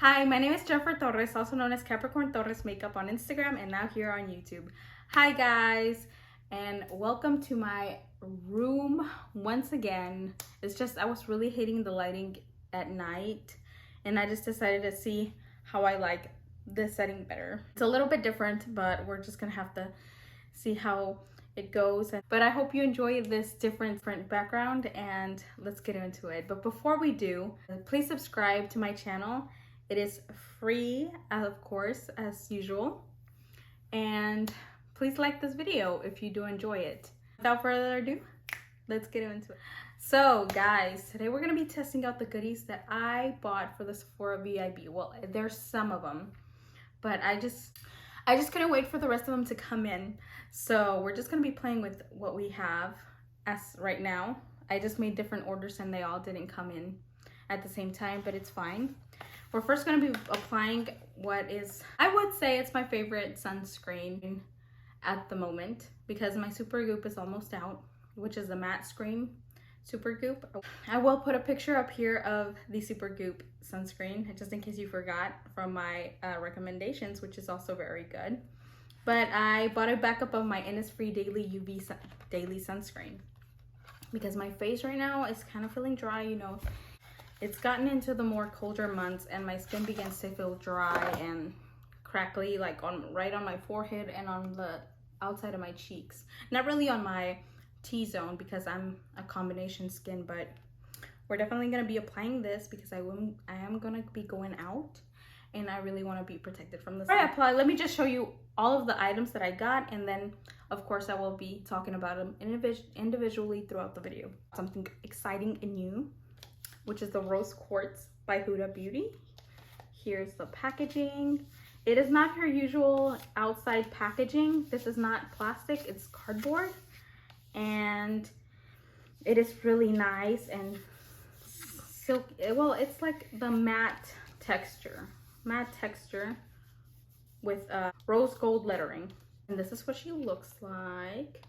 Hi, my name is Jennifer Torres, also known as Capricorn Torres Makeup on Instagram and now here on YouTube. Hi guys, and welcome to my room once again. It's just I was really hating the lighting at night and I just decided to see how I like this setting better. It's a little bit different, but we're just gonna have to see how it goes. But I hope you enjoy this different background and let's get into it. But before we do, please subscribe to my channel. It is free, of course, as usual. And please like this video if you do enjoy it. Without further ado, let's get into it. So guys, today we're gonna be testing out the goodies that I bought for the Sephora VIB. Well, there's some of them, but I just couldn't wait for the rest of them to come in. So we're just gonna be playing with what we have as right now. I just made different orders and they all didn't come in at the same time, but it's fine. We're first going to be applying what is, I would say it's my favorite sunscreen at the moment because my Super Goop is almost out, which is the matte screen Super Goop. I will put a picture up here of the Super Goop sunscreen just in case you forgot from my recommendations, which is also very good. But I bought a backup of my Innisfree Daily UV Daily Sunscreen because my face right now is kind of feeling dry, you know. It's gotten into the more colder months and my skin begins to feel dry and crackly, like right on my forehead and on the outside of my cheeks. Not really on my T-zone because I'm a combination skin, but we're definitely going to be applying this because I am going to be going out and I really want to be protected from this. Before I apply, let me just show you all of the items that I got, and then of course I will be talking about them individually throughout the video. Something exciting and new, which is the Rose Quartz by Huda Beauty. Here's the packaging. It is not your usual outside packaging. This is not plastic, it's cardboard. And it is really nice and silky. Well, it's like the matte texture with rose gold lettering. And this is what she looks like.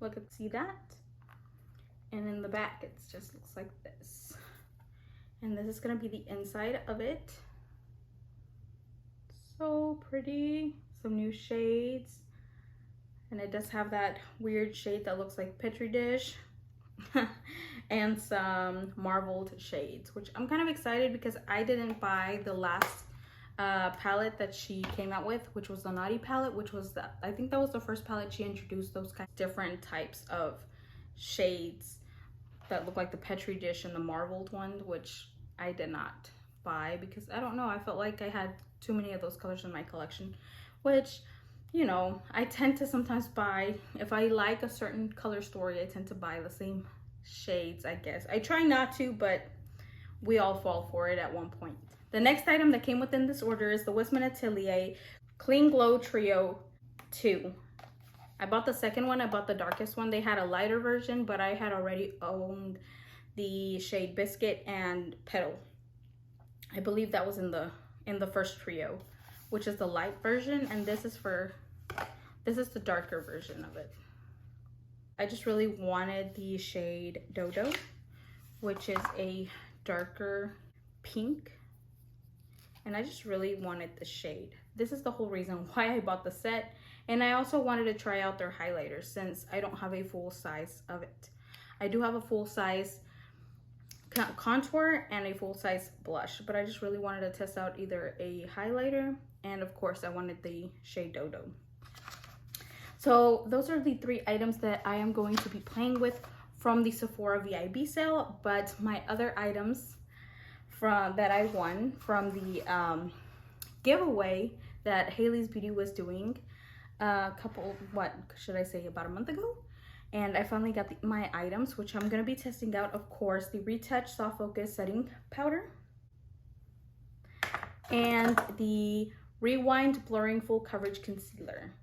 Look, see that? And in the back, it just looks like this. And this is gonna be the inside of it. So pretty, some new shades. And it does have that weird shade that looks like Petri dish. And some marbled shades, which I'm kind of excited because I didn't buy the last palette that she came out with, which was the Naughty palette, which was I think that was the first palette she introduced those kind of different types of shades that look like the Petri dish and the marbled one, which I did not buy because I don't know, I felt like I had too many of those colors in my collection, which, you know, I tend to sometimes buy, if I like a certain color story, I tend to buy the same shades, I guess. I try not to, but we all fall for it at one point. The next item that came within this order is the Whisman Atelier Clean Glow Trio 2. I bought the second one, I bought the darkest one. They had a lighter version, but I had already owned the shade Biscuit and Petal. I believe that was in the first trio, which is the light version, and this is the darker version of it. I just really wanted the shade Dodo, which is a darker pink, and I just really wanted the shade. This is the whole reason why I bought the set. And I also wanted to try out their highlighters since I don't have a full size of it. I do have a full size contour and a full size blush, but I just really wanted to test out either a highlighter, and of course I wanted the shade Dodo. So those are the three items that I am going to be playing with from the Sephora VIB sale, but my other items that I won from the giveaway that Haley's Beauty was doing about a month ago, and I finally got my items, which I'm going to be testing out. Of course, the Retouch Soft Focus Setting Powder and the Rewind Blurring Full Coverage Concealer.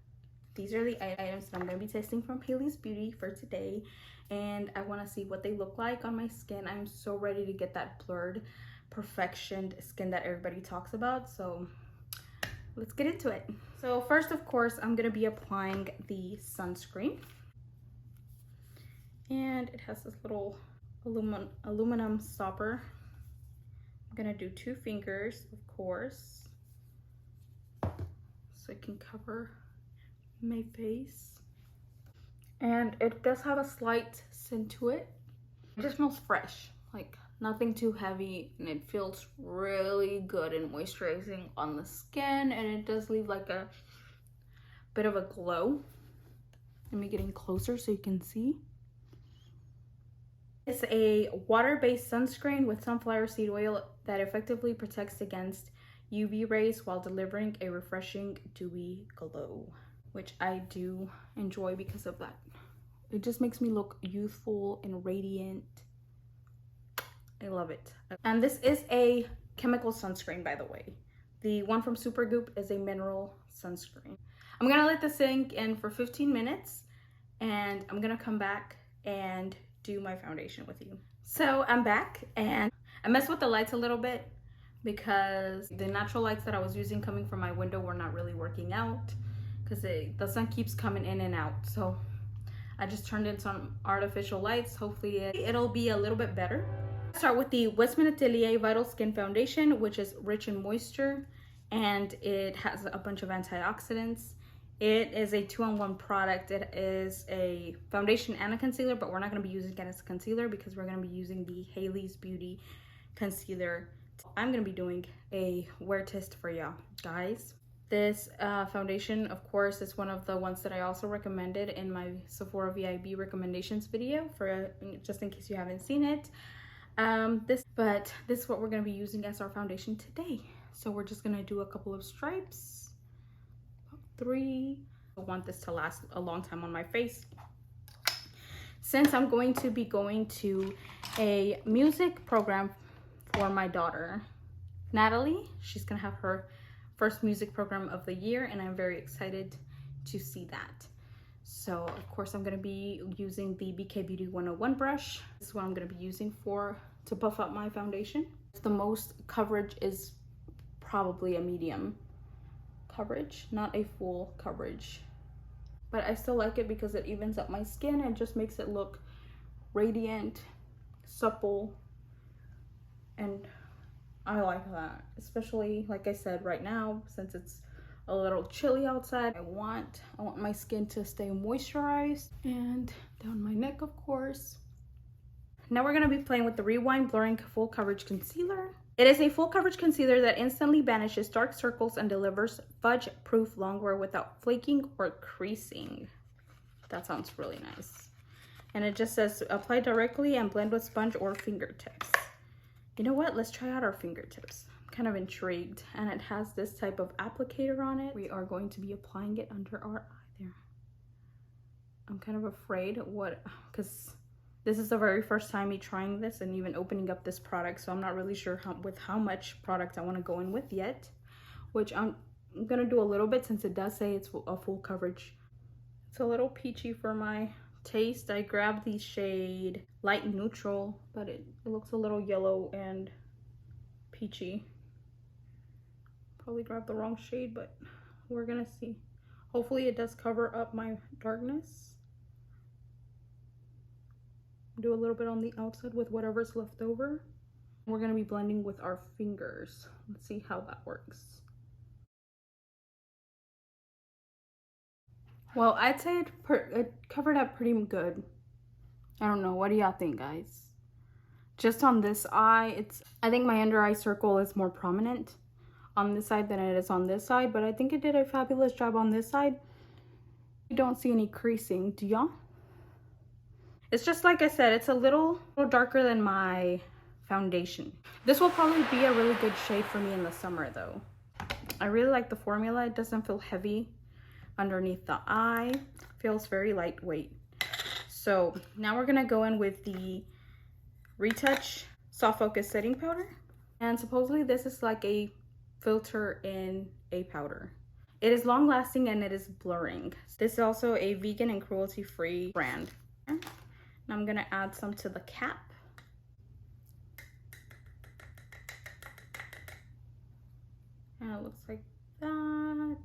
These are the items that I'm going to be testing from Haley's Beauty for today, and I want to see what they look like on my skin. I'm so ready to get that blurred perfection skin that everybody talks about, so let's get into it. So first, of course, I'm going to be applying the sunscreen. And it has this little aluminum stopper I'm gonna do 2 fingers, of course, so I can cover my face. And it does have a slight scent to it. It just smells fresh, like nothing too heavy, and it feels really good and moisturizing on the skin, and it does leave like a bit of a glow. Let me get in closer so you can see. It's a water-based sunscreen with sunflower seed oil that effectively protects against UV rays while delivering a refreshing dewy glow, which I do enjoy because of that. It just makes me look youthful and radiant. I love it. And this is a chemical sunscreen, by the way. The one from Supergoop is a mineral sunscreen. I'm gonna let this sink in for 15 minutes and I'm gonna come back and do my foundation with you. So I'm back and I messed with the lights a little bit because the natural lights that I was using coming from my window were not really working out because the sun keeps coming in and out. So I just turned in some artificial lights. Hopefully it'll be a little bit better. I'll start with the Whisman Atelier Vital Skin Foundation, which is rich in moisture and it has a bunch of antioxidants. It is a 2-in-1 product. It is a foundation and a concealer, but we're not gonna be using it as a concealer because we're gonna be using the Hailey's Beauty concealer. I'm gonna be doing a wear test for y'all guys. This foundation, of course, is one of the ones that I also recommended in my Sephora VIB recommendations video, for just in case you haven't seen it. This is what we're gonna be using as our foundation today. So we're just gonna do a couple of stripes, 3. I want this to last a long time on my face. Since I'm going to be going to a music program for my daughter, Natalie, she's gonna have her first music program of the year and I'm very excited to see that. So of course I'm gonna be using the BK Beauty 101 brush. This is what I'm gonna be using to buff up my foundation. The most coverage is probably a medium coverage, not a full coverage. But I still like it because it evens up my skin and just makes it look radiant, supple, and I like that. Especially, like I said, right now, since it's a little chilly outside, I want my skin to stay moisturized. And down my neck, of course. Now we're gonna be playing with the Rewind Blurring Full Coverage Concealer. It is a full coverage concealer that instantly banishes dark circles and delivers fudge-proof longwear without flaking or creasing. That sounds really nice. And it just says apply directly and blend with sponge or fingertips. You know what? Let's try out our fingertips. I'm kind of intrigued. And it has this type of applicator on it. We are going to be applying it under our eye there. I'm kind of afraid because this is the very first time me trying this and even opening up this product, so I'm not really sure how much product I want to go in with yet, which I'm gonna do a little bit since it does say it's a full coverage. It's a little peachy for my taste. I grabbed the shade Light Neutral, but it looks a little yellow and peachy. Probably grabbed the wrong shade, but we're gonna see. Hopefully it does cover up my darkness. Do a little bit on the outside with whatever's left over. We're going to be blending with our fingers. Let's see how that works. Well, I'd say it covered up pretty good. I don't know. What do y'all think, guys? Just on this eye, I think my under eye circle is more prominent on this side than it is on this side, but I think it did a fabulous job on this side. You don't see any creasing, do y'all? It's just like I said, it's a little darker than my foundation. This will probably be a really good shade for me in the summer though. I really like the formula. It doesn't feel heavy underneath the eye. It feels very lightweight. So now we're gonna go in with the Retouch Soft Focus Setting Powder. And supposedly this is like a filter in a powder. It is long lasting and it is blurring. This is also a vegan and cruelty-free brand. I'm gonna add some to the cap. And it looks like that. I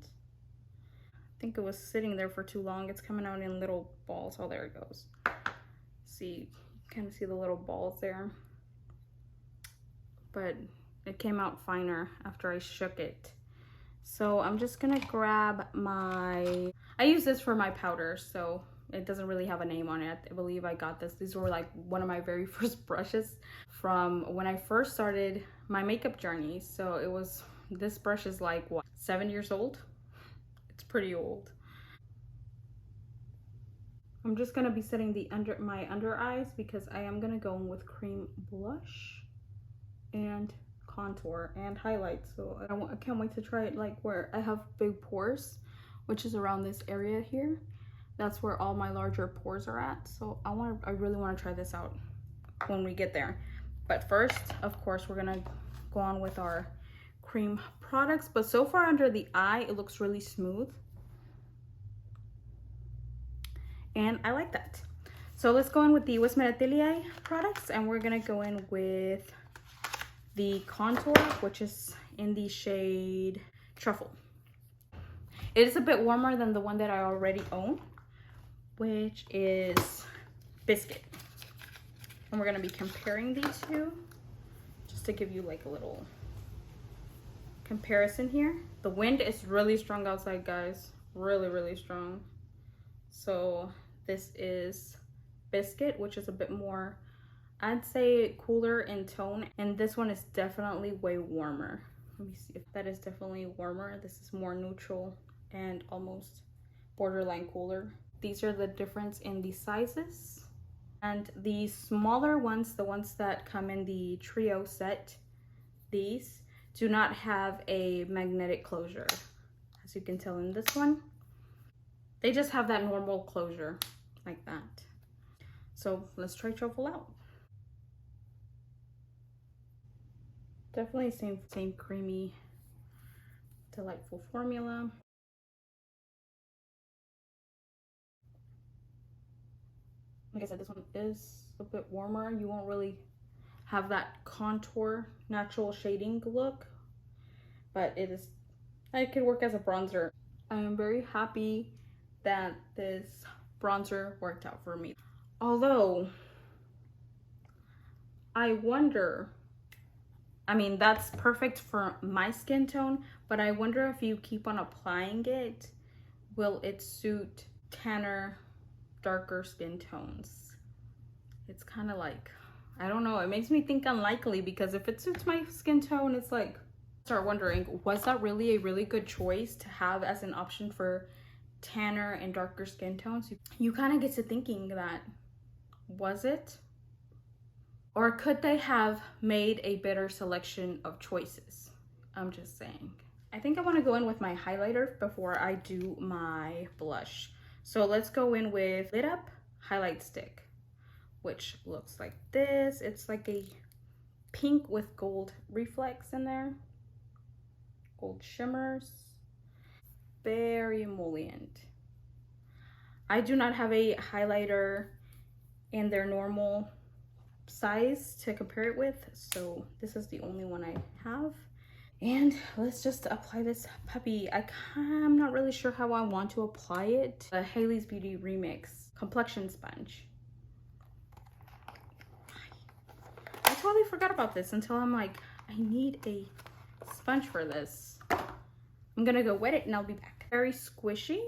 think it was sitting there for too long. It's coming out in little balls. Oh, there it goes. See, you kind of see the little balls there. But It came out finer after I shook it. So I'm just gonna grab my, I use this for my powder, so it doesn't really have a name on it. I believe I got this. These were like one of my very first brushes from when I first started my makeup journey. So it was, this brush is like what, 7 years old? It's pretty old. I'm just gonna be setting the my under eyes because I am gonna go in with cream blush and contour and highlight. So I can't wait to try it like where I have big pores, which is around this area here. That's where all my larger pores are at. So I really want to try this out when we get there. But first, of course, we're gonna go on with our cream products. But so far under the eye, it looks really smooth. And I like that. So let's go in with the Whisman Atelier products, and we're gonna go in with the contour, which is in the shade Truffle. It is a bit warmer than the one that I already own, which is Biscuit. And we're gonna be comparing these two just to give you like a little comparison here. The wind is really strong outside, guys. Really, really strong. So this is Biscuit, which is a bit more, I'd say, cooler in tone, and this one is definitely way warmer. Let me see if that is definitely warmer. This is more neutral and almost borderline cooler. These are the difference in the sizes. And the smaller ones, the ones that come in the trio set, these do not have a magnetic closure, as you can tell in this one. They just have that normal closure like that. So let's try Truffle out. Definitely same creamy, delightful formula. Like I said, this one is a bit warmer. You won't really have that contour, natural shading look, but it could work as a bronzer. I am very happy that this bronzer worked out for me. Although, I wonder, I mean, that's perfect for my skin tone, but I wonder if you keep on applying it, will it suit tanner, darker skin tones? It's kind of like, I don't know, it makes me think unlikely, because if it suits my skin tone, it's like, start wondering, was that really a really good choice to have as an option for tanner and darker skin tones? You kind of get to thinking that, was it? Or could they have made a better selection of choices? I'm just saying. I think I want to go in with my highlighter before I do my blush. So let's go in with Lit Up Highlight Stick, which looks like this. It's like a pink with gold reflex in there. Gold shimmers. Very emollient. I do not have a highlighter in their normal size to compare it with, so this is the only one I have. And let's just apply this puppy. I'm not really sure how I want to apply it. The Hailey's Beauty Remix complexion sponge. I totally forgot about this until I'm like, I need a sponge for this. I'm gonna go wet it and I'll be back. Very squishy.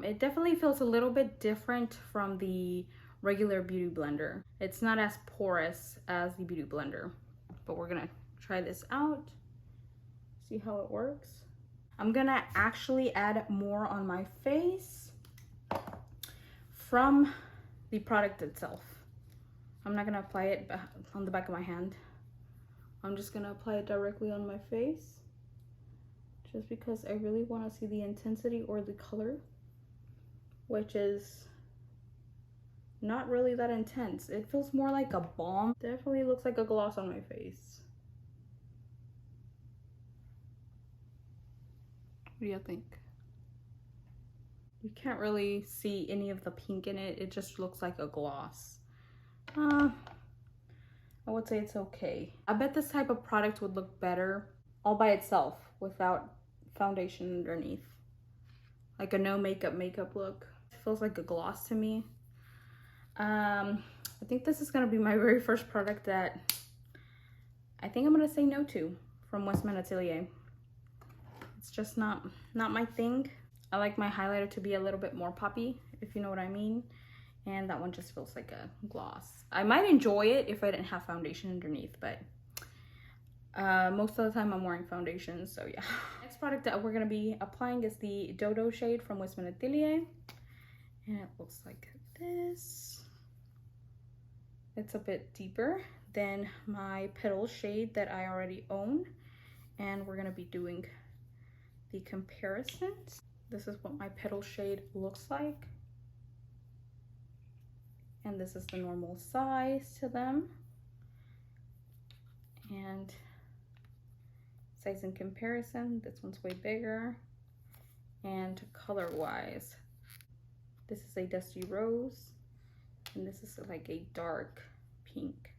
It definitely feels a little bit different from the regular Beauty Blender. It's not as porous as the Beauty Blender, but we're gonna try this out, see how it works. I'm gonna actually add more on my face from the product itself. I'm not gonna apply it on the back of my hand. I'm just gonna apply it directly on my face, just because I really want to see the intensity or the color, which is not really that intense. It feels more like a balm. Definitely looks like a gloss on my face. What do you think? You can't really see any of the pink in it. It just looks like a gloss. I would say it's okay. I bet this type of product would look better all by itself without foundation underneath. Like a no makeup look. It feels like a gloss to me. I think this is gonna be my very first product that I think I'm gonna say no to from Westminster Atelier. It's just not my thing. I like my highlighter to be a little bit more poppy, if you know what I mean. And that one just feels like a gloss. I might enjoy it if I didn't have foundation underneath, but most of the time I'm wearing foundation, so yeah. Next product that we're gonna be applying is the Dodo shade from Whisman Atelier. And it looks like this. It's a bit deeper than my Petal shade that I already own. And we're gonna be doing the comparisons. This is what my Petal shade looks like. And this is the normal size to them. And size in comparison, this one's way bigger. And color wise, this is a dusty rose and this is like a dark pink.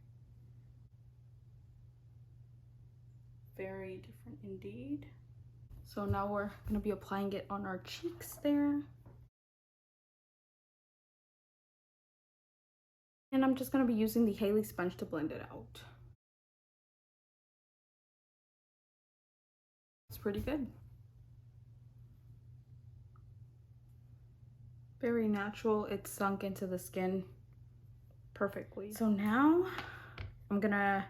Very different indeed. So now we're gonna be applying it on our cheeks there. And I'm just gonna be using the Haley sponge to blend it out. It's pretty good. Very natural. It's sunk into the skin perfectly. So now I'm gonna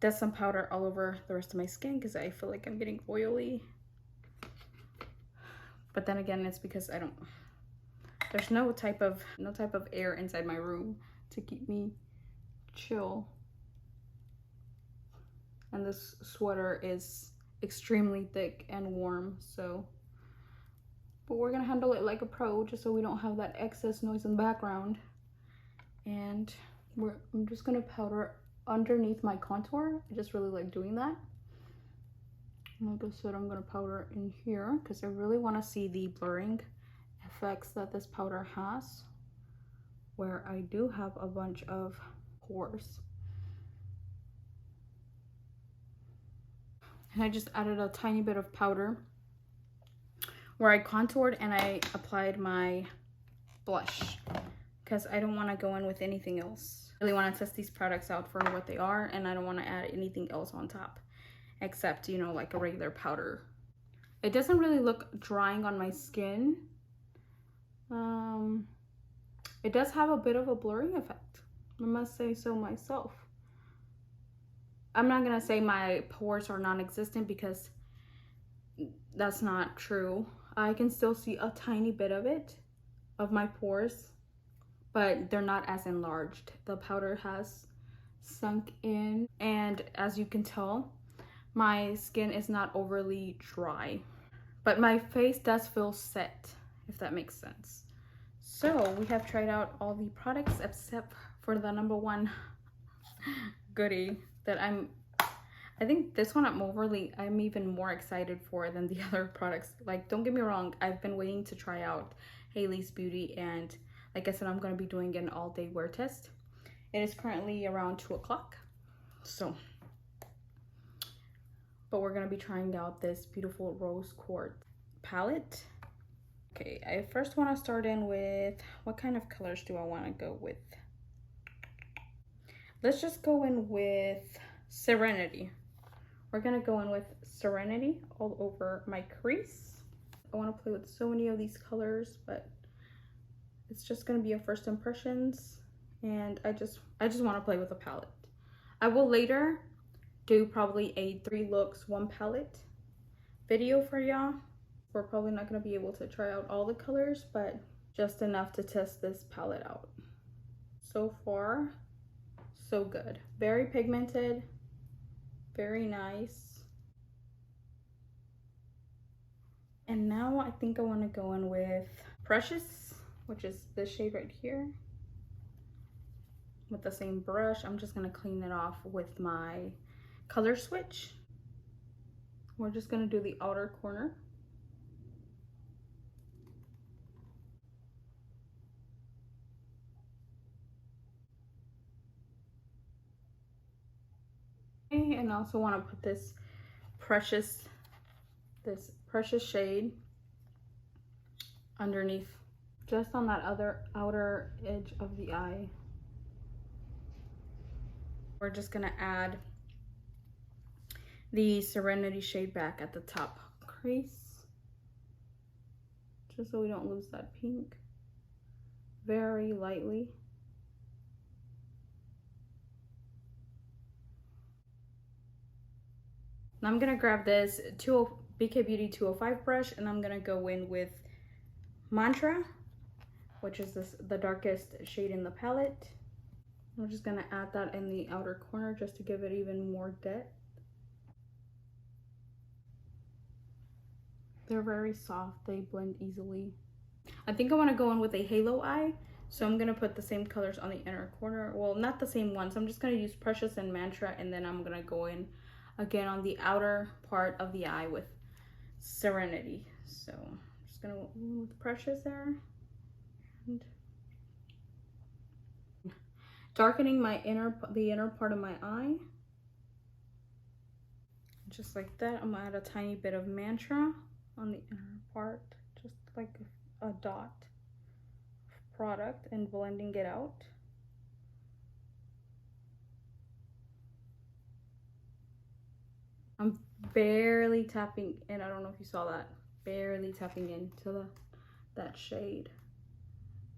dust some powder all over the rest of my skin because I feel like I'm getting oily. But then again, it's because there's no type of air inside my room to keep me chill. And this sweater is extremely thick and warm, so but we're gonna handle it like a pro just so we don't have that excess noise in the background. And I'm just gonna powder underneath my contour. I just really like doing that. Like I said, I'm gonna powder in here because I really want to see the blurring effects that this powder has where I do have a bunch of pores. And I just added a tiny bit of powder where I contoured and I applied my blush because I don't want to go in with anything else. I really want to test these products out for what they are, and I don't want to add anything else on top except, you know, like a regular powder. It doesn't really look drying on my skin. It does have a bit of a blurring effect, I must say so myself. I'm not gonna say my pores are non-existent because that's not true. I can still see a tiny bit of it, of my pores, but they're not as enlarged. The powder has sunk in, and as you can tell, my skin is not overly dry, but my face does feel set, if that makes sense. So we have tried out all the products except for the number one goodie that I think this one I'm even more excited for than the other products. Like, don't get me wrong, I've been waiting to try out Haley's Beauty, and like I said, I'm going to be doing an all-day wear test. It is currently around 2 o'clock, so but we're going to be trying out this beautiful rose quartz palette. Okay, I first want to start in with, what kind of colors do I want to go with? Let's just go in with Serenity. We're gonna go in with Serenity all over my crease. I want to play with so many of these colors, but it's just gonna be a first impressions, and I just want to play with a palette. I will later do probably a 3 looks 1 palette video for y'all. We're probably not gonna be able to try out all the colors, but just enough to test this palette out. So far, so good. Very pigmented, very nice. And now I think I want to go in with Precious, which is this shade right here. With the same brush, I'm just gonna clean it off with my color switch. We're just gonna do the outer corner. And I also want to put this precious shade underneath, just on that other outer edge of the eye. We're just gonna add the Serenity shade back at the top crease, just so we don't lose that pink. Very lightly. Now I'm gonna grab this BK Beauty 205 brush, and I'm gonna go in with Mantra, which is the darkest shade in the palette. I'm just gonna add that in the outer corner just to give it even more depth. They're very soft, they blend easily. I think I want to go in with a halo eye, so I'm gonna put the same colors on the inner corner. Well, not the same ones. I'm just gonna use Precious and Mantra, and then I'm gonna go in again on the outer part of the eye with Serenity. So I'm just gonna go with Precious there, and darkening the inner part of my eye, just like that. I'm gonna add a tiny bit of Mantra on the inner part, just like a dot of product, and blending it out. I'm barely tapping in. I don't know if you saw that. Barely tapping into that shade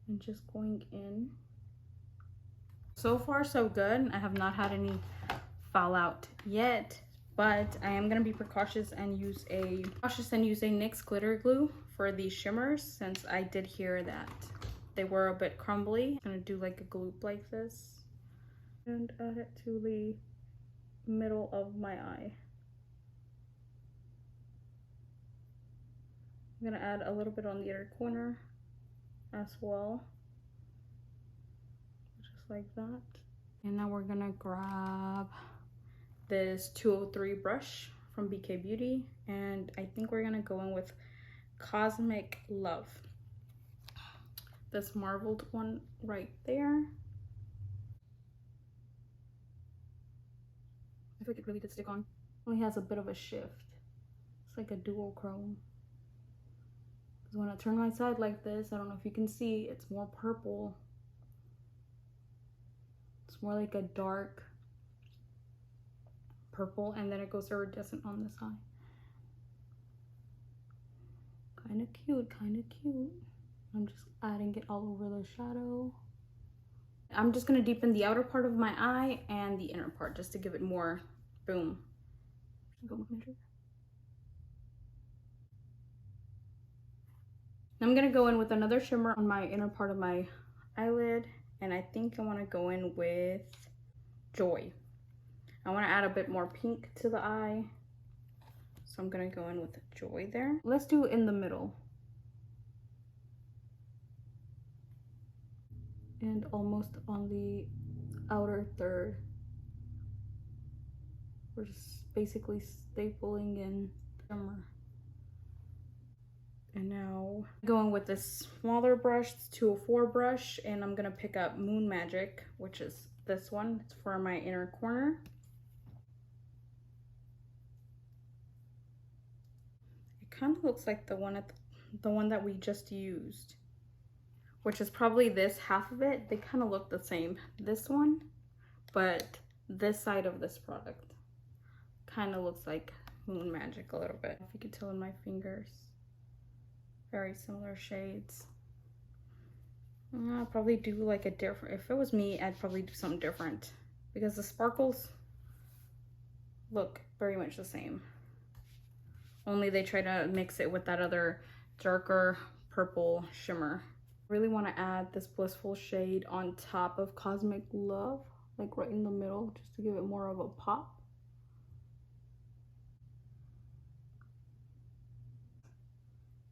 and just going in. So far so good. I have not had any fallout yet, but I am gonna be precautious and use a NYX glitter glue for these shimmers, since I did hear that they were a bit crumbly. I'm gonna do like a gloop like this and add it to the middle of my eye. I'm gonna add a little bit on the inner corner as well, just like that. And now we're gonna grab this 203 brush from BK Beauty, and I think we're gonna go in with Cosmic Love, this marbled one right there. I feel like it really did stick on. Only has a bit of a shift. It's like a dual chrome. Because when I turn my side like this, I don't know if you can see, it's more purple. It's more like a dark purple, and then it goes iridescent on this eye. Kind of cute, kind of cute. I'm just adding it all over the shadow. I'm just gonna deepen the outer part of my eye and the inner part just to give it more boom. I'm gonna go in with another shimmer on my inner part of my eyelid, and I think I want to go in with Joy. I want to add a bit more pink to the eye, so I'm gonna go in with Joy there. Let's do it in the middle and almost on the outer third. We're just basically stapling in shimmer. And now going with this smaller brush, this 204 brush, and I'm gonna pick up Moon Magic, which is this one. It's for my inner corner. It kind of looks like the one that we just used, which is probably this half of it. They kind of look the same, this one, but this side of this product kind of looks like Moon Magic a little bit, if you can tell in my fingers. Very similar shades. I'll probably do like a different, if it was me, I'd probably do something different, because the sparkles look very much the same, only they try to mix it with that other darker purple shimmer. Really want to add this Blissful shade on top of Cosmic Love, like right in the middle, just to give it more of a pop.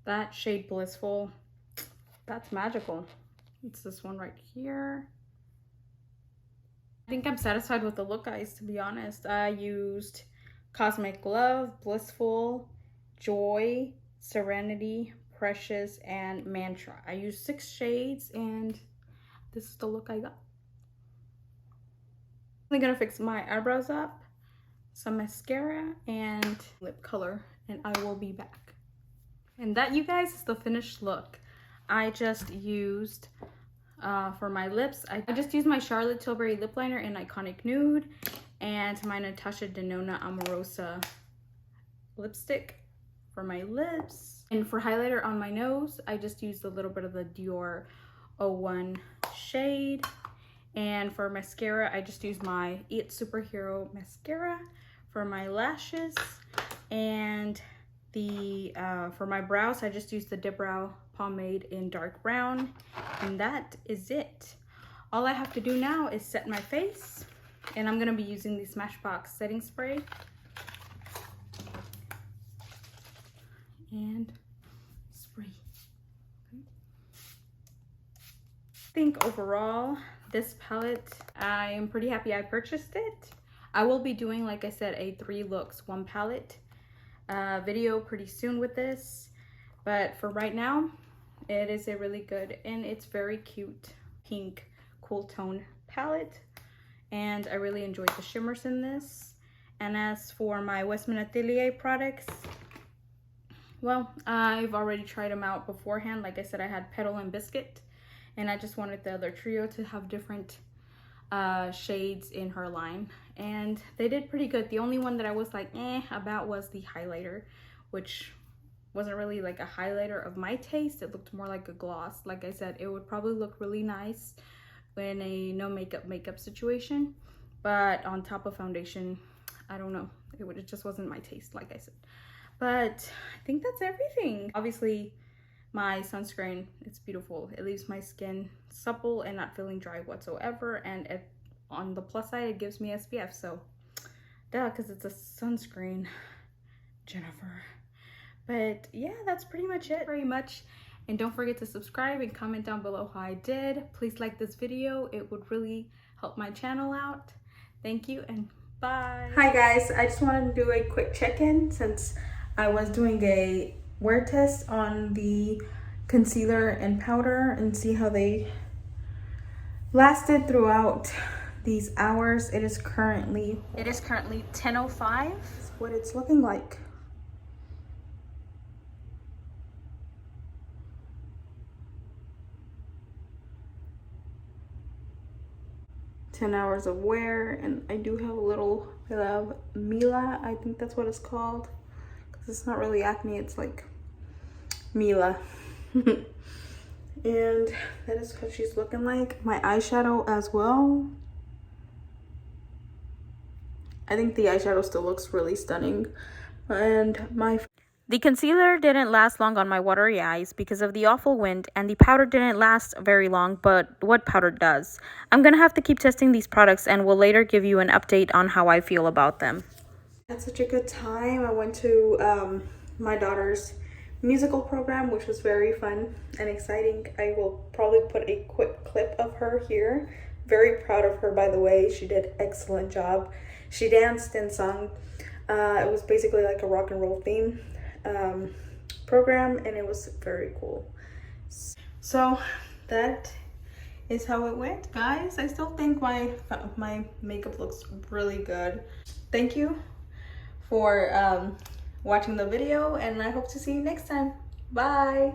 That shade Blissful, that's magical. It's this one right here. I think I'm satisfied with the look, guys, to be honest. I used Cosmic Love, Blissful, Joy, Serenity, Precious, and Mantra. I used 6 shades, and this is the look I got. I'm gonna fix my eyebrows up, some mascara, and lip color, and I will be back. And that, you guys, is the finished look. I just used, for my lips, I just used my Charlotte Tilbury lip liner in Iconic Nude, and my Natasha Denona Amorosa lipstick for my lips. And for highlighter on my nose, I just used a little bit of the Dior 01 shade. And for mascara, I just used my It Superhero mascara for my lashes. And the for my brows, I just used the Dip Brow pomade in dark brown. And that is it. All I have to do now is set my face. And I'm gonna be using the Smashbox setting spray. And spray. Okay. I think overall, this palette, I am pretty happy I purchased it. I will be doing, like I said, a 3 looks 1 palette video pretty soon with this. But for right now, it is a really good, and it's very cute pink cool tone palette. And I really enjoyed the shimmers in this. And as for my Westminster Atelier products, well, I've already tried them out beforehand. Like I said, I had Petal and Biscuit, and I just wanted the other trio to have different shades in her line, and they did pretty good. The only one that I was like about was the highlighter, which wasn't really like a highlighter of my taste. It looked more like a gloss. Like I said, it would probably look really nice in a no makeup situation, but on top of foundation, I don't know, it just wasn't my taste, like I said. But I think that's everything. Obviously, my sunscreen, it's beautiful. It leaves my skin supple and not feeling dry whatsoever. And on the plus side, it gives me SPF. So, duh, because it's a sunscreen, Jennifer. But yeah, that's pretty much it. Very much. And don't forget to subscribe and comment down below how I did. Please like this video. It would really help my channel out. Thank you and bye. Hi guys, I just wanted to do a quick check-in since I was doing a wear test on the concealer and powder and see how they lasted throughout these hours. It is currently 10:05. That's what it's looking like. "10 hours of wear," and I do have a little bit of Mila, I think that's what it's called. It's not really acne, it's like Mila. And that is what she's looking like. My eyeshadow as well. I think the eyeshadow still looks really stunning. And the concealer didn't last long on my watery eyes because of the awful wind, and the powder didn't last very long, but what powder does. I'm gonna have to keep testing these products and will later give you an update on how I feel about them. Had such a good time. I went to my daughter's musical program, which was very fun and exciting. I will probably put a quick clip of her here. Very proud of her, by the way. She did an excellent job. She danced and sung. It was basically like a rock and roll theme program, and it was very cool. So that is how it went, guys. I still think my makeup looks really good. Thank you for watching the video, and I hope to see you next time. Bye.